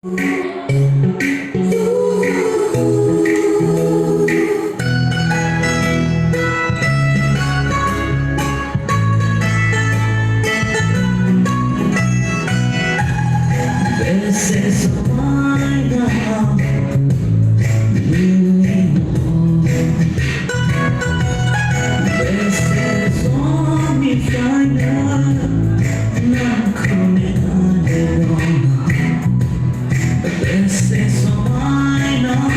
This is why now This is only final Not coming on alone This is why now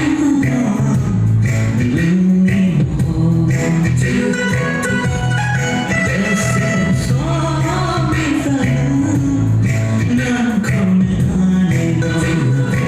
This is only final Not coming on alone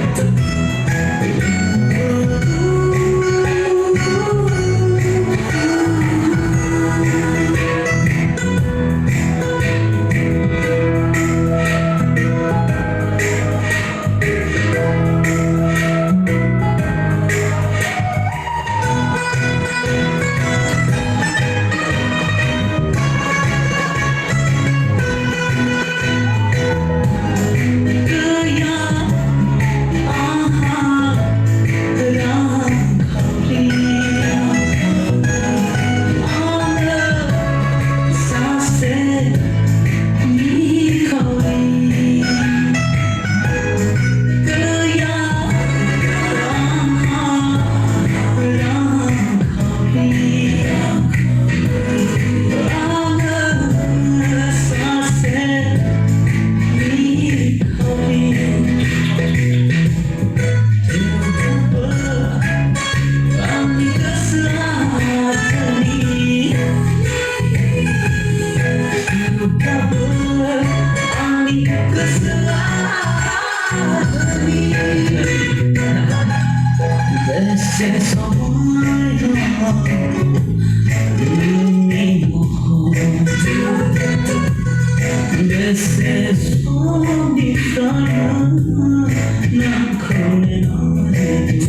This is all I know. This is only final. Not calling on it.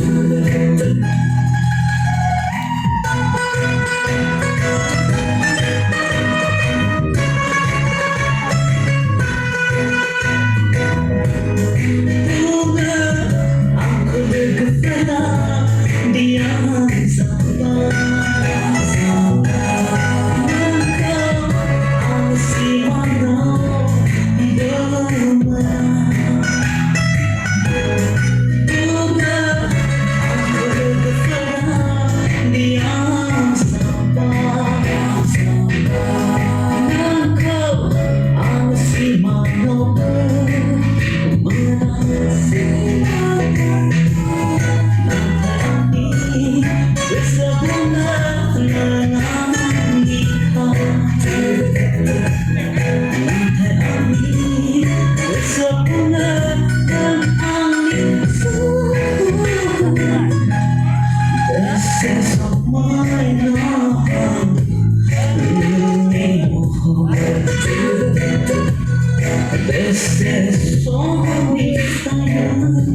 This is only final.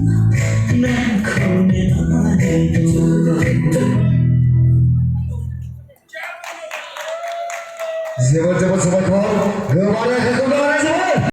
Not coming on Zebot sobat kau, kemana ke kemana